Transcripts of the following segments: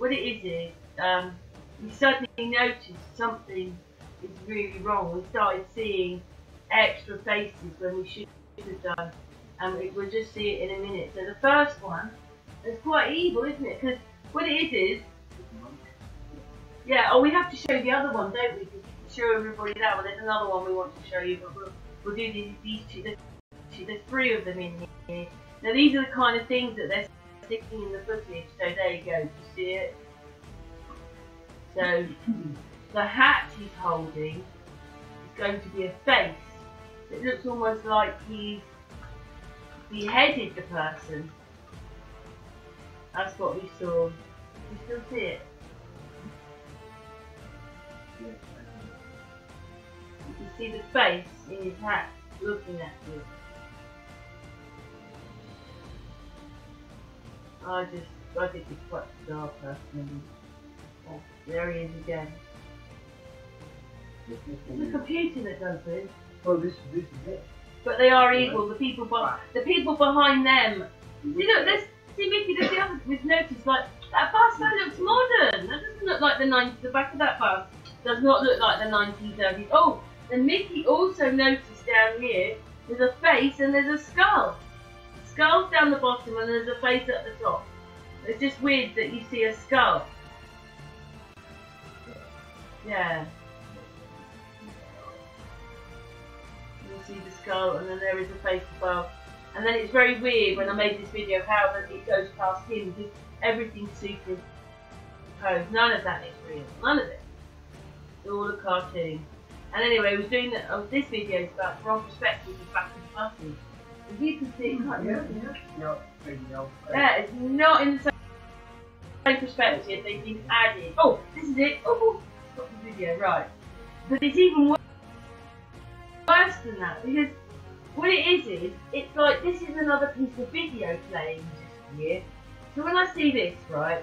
what it is we suddenly noticed something is really wrong. We started seeing extra faces when we should have done, and we'll just see it in a minute. So the first one is quite evil, isn't it? Because what it is, yeah. Oh, we have to show the other one, don't we? Because we can show everybody that one. There's another one we want to show you, but we'll do these two. There's three of them in here. Now these are the kind of things that they're sticking in the footage. So there you go. Do you see it? So the hat he's holding is going to be a face. It looks almost like he's beheaded the person. That's what we saw. You still see it? You can see the face in his hat looking at you. I think it's quite bizarre personally. Oh, there he is again. It's a computer that does this. Oh, this is it. But they are evil. The people behind them. See, look, Mickey, there's the other. We've noticed, like, that bus that looks modern. That doesn't look like the 90s. The back of that bus does not look like the 1930s. Oh, and Mickey also noticed down here there's a face and there's a skull. The skull's down the bottom and there's a face at the top. It's just weird that you see a skull. Yeah. You see the skull and then there is a face above. And then it's very weird when I made this video how that it goes past him because everything's superimposed. None of that is real. None of it. It's all a cartoon. And anyway, we're doing this video is about from perspective of back of buses. As you can see, yeah, it's not in the same perspective. They've been added. Oh, this is it. Oh, stop the video, right? But it's even worse than that because what it is it's like this is another piece of video playing just here. So when I see this, right,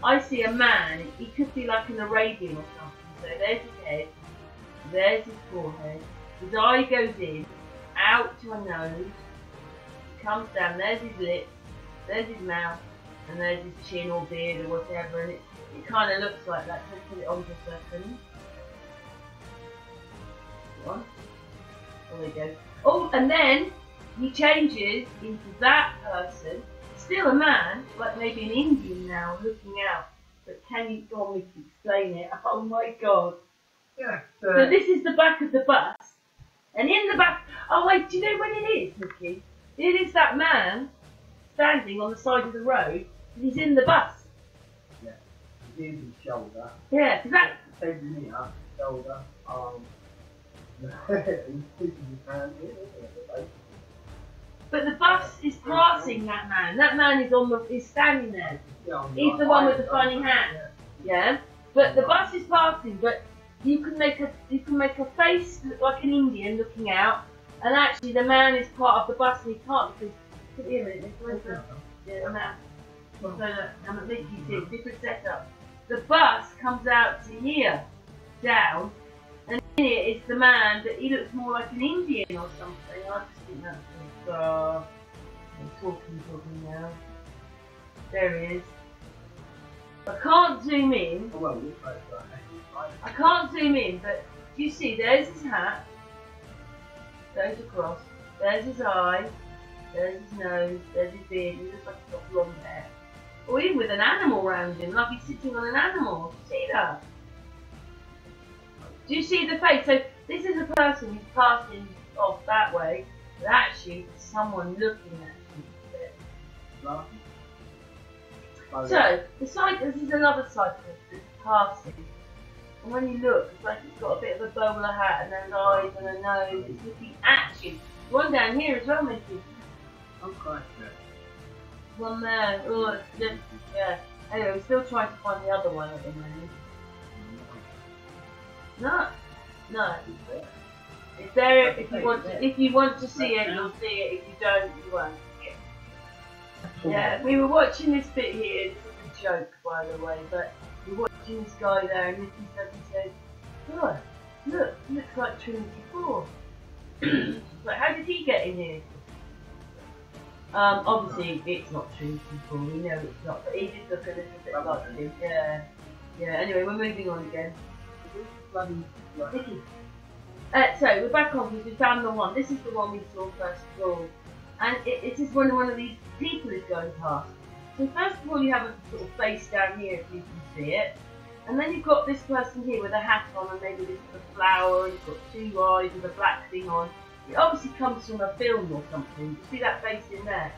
I see a man. He could be like an Arabian or something. So there's his head. There's his forehead, his eye goes in, out to a nose, comes down, there's his lips, there's his mouth, and there's his chin or beard or whatever, and it kind of looks like that. Let's put it on for a second. One. There we go. Oh, and then he changes into that person, still a man, like maybe an Indian now, looking out. But can you go on me to explain it? Oh my God. Yeah. So this is the back of the bus, and in the back. Oh wait, do you know what it is, Mickey? It is that man standing on the side of the road. And he's in the bus. Yeah. He's his shoulder. Yeah, because that. He's in here, shoulder, arm. He's pushing his hand here. But the bus is passing that man. That man is standing there. Yeah, he's the one with the funny hat. Yeah. But the bus is passing, but. You can make a face look like an Indian looking out, and actually the man is part of the bus and he can't because look here a minute, yeah, the man. So I'm at Mickey too, different setup. The bus comes out to here, down, and in it is the man, but he looks more like an Indian or something. I just think that's bizarre. I'm talking now. There he is. I can't zoom in. Oh, well, I can't zoom in, but do you see, there's his hat, goes across, there's his eye, there's his nose, there's his beard, he looks like he's got blonde hair. Or even with an animal around him, like he's sitting on an animal. Do you see that? Do you see the face? So this is a person who's passing off that way, but actually there's someone looking at him. So, this is another cyclist that's passing. And when you look, it's like it's got a bit of a bowler hat and then eyes and a nose. It's looking at you. One down here as well, Mickey. I'm quite good. One there. Oh, it's just, yeah. Anyway, we're still trying to find the other one at the moment. No. It's there if you want to see it, you'll see it. If you don't, you won't. Yeah, we were watching this bit here. This is a joke, by the way, but we're watching this guy there, and Mickey said, "God, look, he looks like Trinity 4." Like, how did he get in here? Obviously, it's not true, people. We know it's not, but he did look a little bit like him. Yeah. Yeah, anyway, we're moving on again. Vicky. So, we're back on because we found the one. This is the one we saw first of all. And it is when one of these people is going past. So first of all, you have a sort of face down here, if you can see it. And then you've got this person here with a hat on and maybe this sort of flower, and he's got two eyes with a black thing on. It obviously comes from a film or something. You see that face in there?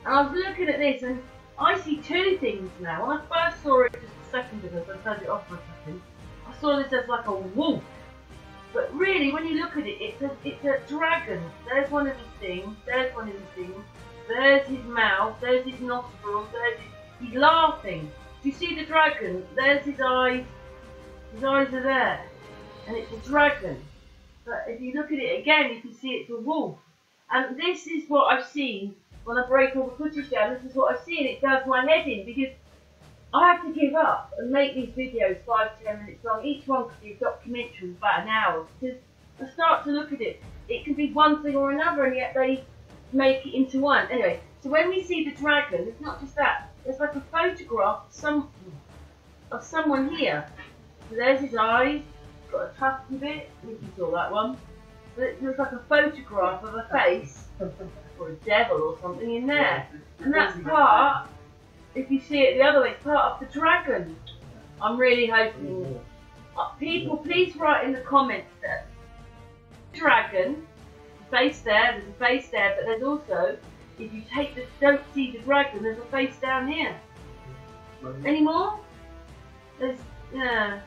And I was looking at this and I see two things now. When I first saw it just a second ago, so I turned it off for a second, I saw this as like a wolf. But really, when you look at it, it's a dragon. There's one of his things, there's one of his things, there's his mouth, there's his nostrils, he's laughing. Do you see the dragon? There's his eyes are there. And it's a dragon. But if you look at it again, you can see it's a wolf. And this is what I've seen when I break all the footage down. This is what I've seen. It does my head in because I have to give up and make these videos 5-10 minutes long. Each one could be a documentary of about an hour because I start to look at it. It can be one thing or another, and yet they make it into one. Anyway, so when we see the dragon, it's not just that. There's like a photograph of someone here. So there's his eyes. Got a tufty bit. I think you saw that one. But it looks like a photograph of a face or a devil or something in there. And that's part. If you see it the other way, it's part of the dragon. I'm really hoping. People, please write in the comments that dragon, face there, there's a face there, but there's also, if you don't see the dragon, there's a face down here. Any more? Yeah.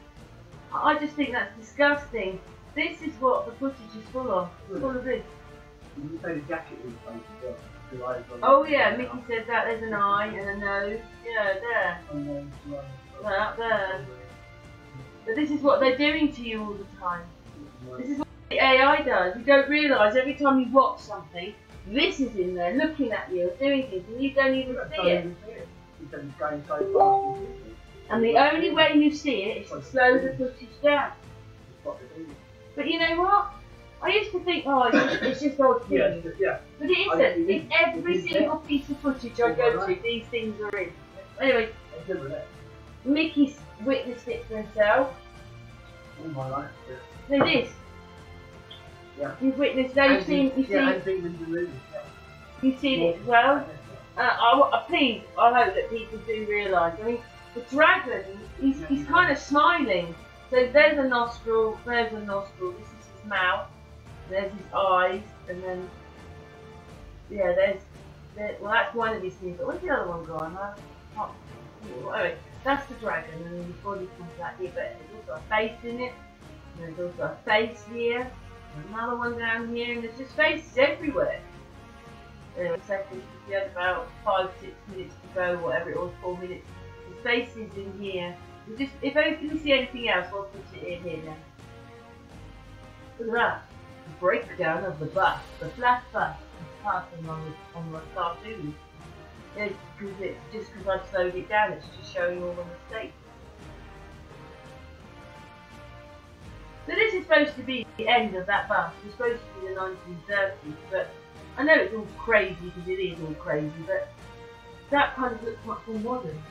I just think that's disgusting. This is what the footage is full of. It's full of this. You say the jacket is face as well. Oh yeah, Mickey said that. There's an eye and a nose. Yeah, there. That there. But this is what they're doing to you all the time. This is what the AI does. You don't realise every time you watch something, this is in there looking at you, doing things, and you don't even see it. And the only way you see it is to slow the footage down. But you know what? I used to think, oh, it's just odd things. Yeah. But it isn't. It's every single piece of footage I go to, these things are in. Anyway, Mickey's witnessed it for himself. All my life. So this. Yeah. You've witnessed, now you've seen it as well. Please, I hope that people do realise. I mean, the dragon, he's kind of smiling. So there's a nostril, this is his mouth, there's his eyes, and then, yeah, well that's one of his things, but where's the other one gone? Anyway, that's the dragon, and then his body comes out here, but there's also a face in it, and there's also a face here, another one down here, and there's just faces everywhere. Anyway, second, we had about 5-6 minutes to go, whatever it was, 4 minutes. His face is in here. If you see anything else, I'll put it in here now. Look at that. The breakdown of the bus. The flat bus is passing on the cartoon. It's just because I've slowed it down, it's just showing all the mistakes. So this is supposed to be the end of that bus. It's supposed to be the 1930s, but I know it's all crazy because it is all crazy, but that kind of looks much more modern.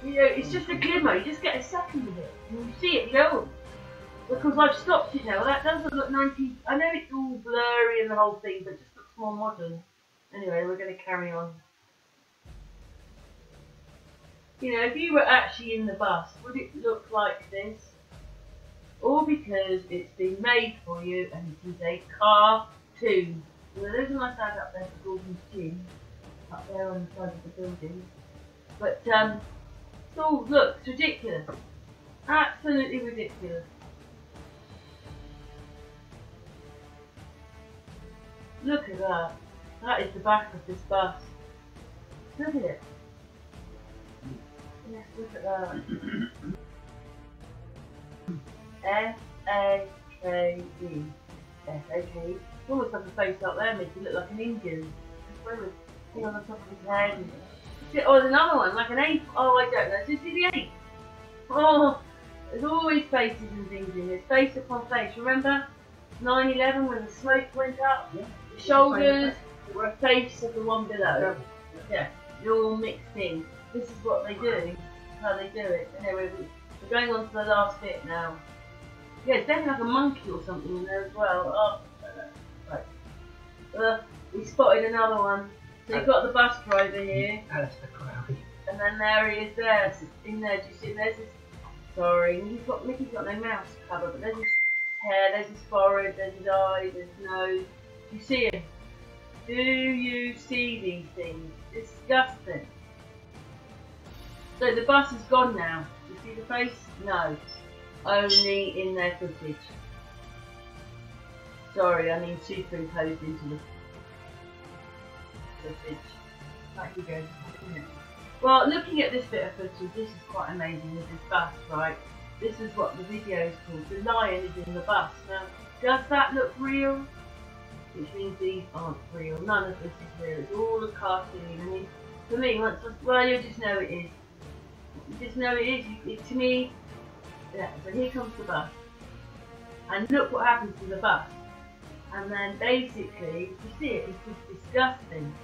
You know, it's just a glimmer, you just get a second of it, and you see it, you go, because I've stopped it now, that doesn't look 19, I know it's all blurry and the whole thing, but it just looks more modern. Anyway, we're going to carry on. You know, if you were actually in the bus, would it look like this? All because it's been made for you, and it is a cartoon. Well, there's a nice ad up there for Gordon's Gym, up there on the side of the building. But, so look, it's ridiculous. Absolutely ridiculous. Look at that. That is the back of this bus. Look at it. Yes, look at that. S-A-K-E. S-A-K-E. It's almost like a face up there, makes it look like an Indian. With a thing on the top of his head. Oh, there's another one, like an ape. Oh, I don't know. Did you see the ape? Oh, there's always faces and things in this. Face upon face. Remember 9/11 when the smoke went up? Yeah. The shoulders, face of the one below. Yeah, they're all mixed in. This is what they do, how they do it. Anyway, we're going on to the last bit now. Yeah, it's definitely like a monkey or something in there as well. Oh, right. We spotted another one. So you've got the bus driver here. And then there he is there, in there. Do you see? There's his, sorry, Mickey's got no mouse cover, but there's his hair, there's his forehead, there's his eyes, there's his nose. Do you see him? Do you see these things? Disgusting. So the bus is gone now. You see the face? No. Only in their footage. Sorry, I mean superimposed into the footage. Back you go. Well, looking at this bit of footage, this is quite amazing with this bus, right? This is what the video is called. The lion is in the bus. Now, does that look real? Which means these aren't real. None of this is real. It's all a cartoon. I mean, for me, well, you just know it is. You just know it is. To me, yeah. So here comes the bus, and look what happens to the bus. And then basically, you see it. It's just disgusting.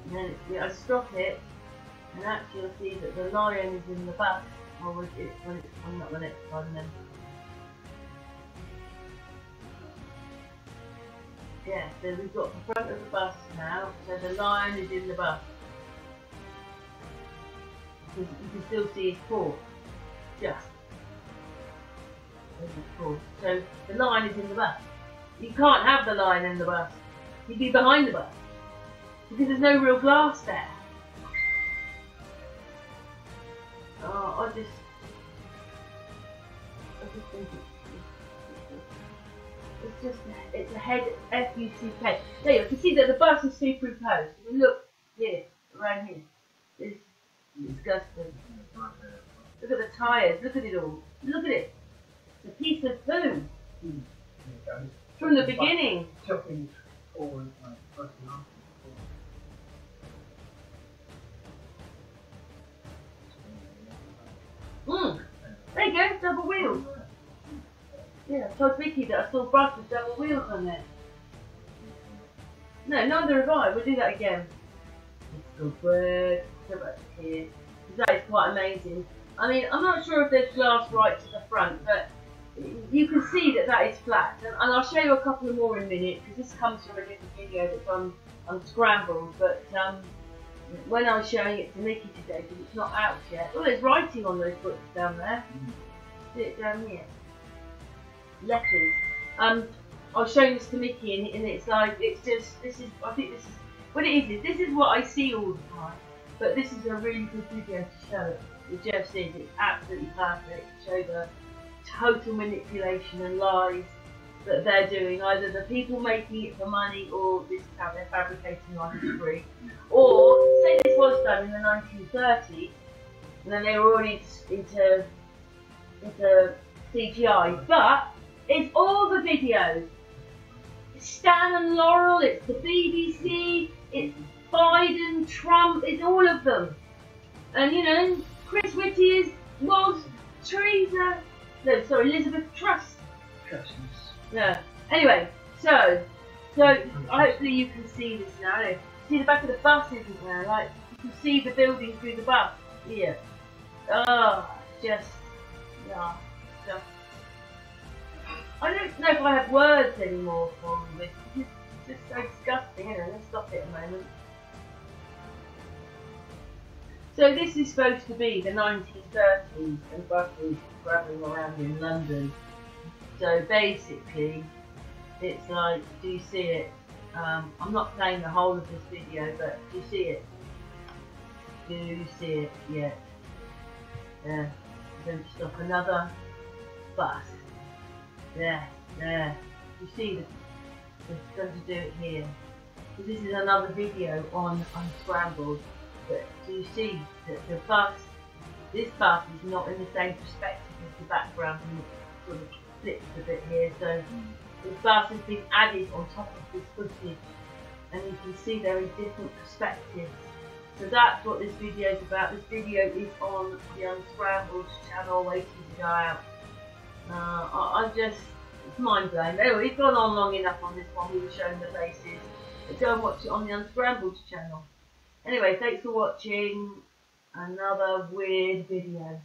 And then I stop it. And actually you'll see that the lion is in the bus, or when it's not the next one then. Yeah, so we've got the front of the bus now, so the lion is in the bus. You can still see his paw, just. There's his paw. So the lion is in the bus. You can't have the lion in the bus. He'd be behind the bus, because there's no real glass there. Oh, I just think it's a head F-U-C-K. There you can see that the bus is superimposed. If you look here, around here, it's disgusting. Look at the tyres, look at it all. Look at it. It's a piece of poo. From the beginning. There you go, double wheels. Yeah, I told Vicky that I saw bus with double wheels on it. No, neither have I. We'll do that again. Good work. Go back to here. That is quite amazing. I mean, I'm not sure if there's glass right to the front, but you can see that that is flat. And I'll show you a couple more in a minute, because this comes from a different video that's on Unscrambled. But when I was showing it to Mickey today, because it's not out yet. Oh, there's writing on those books down there. See it down here. Letters. I was showing this to Mickey, and it's like, it's just, I think this is, what it is this is what I see all the time. But this is a really good video to show it. As Jeff says, it's absolutely perfect to show the total manipulation and lies that they're doing. Either the people making it for money, or this is how they're fabricating our history. Or, say this was done in the 1930s, and then they were already into CGI, but it's all the videos. It's Stan and Laurel, it's the BBC, it's Biden, Trump, it's all of them. And you know, Chris Whittier was Teresa, no, sorry, Elizabeth Truss. Yeah. Anyway, so hopefully you can see this now. See the back of the bus, isn't there? Like, you can see the building through the bus. Here. Oh, just. I don't know if I have words anymore for this. It's just so disgusting, isn't it? Let's stop it a moment. So this is supposed to be the 1930s and buses travelling around in London. So basically, it's like, do you see it? I'm not playing the whole of this video, but do you see it? Do you see it? Yeah. Yeah. I'm going to stop another bus. There. You see it's going to do it here. So this is another video on Unscrambled. But do you see that the bus, this bus is not in the same perspective as the background, and it sort of flips a bit here. So the bus has been added on top of this footage, and you can see they're in different perspectives. So that's what this video is about. This video is on the Unscrambled channel, waiting to go out. I'm just, it's mind blowing. Anyway, we've gone on long enough on this one. We were showing the faces. go and watch it on the Unscrambled channel. Anyway, thanks for watching another weird video.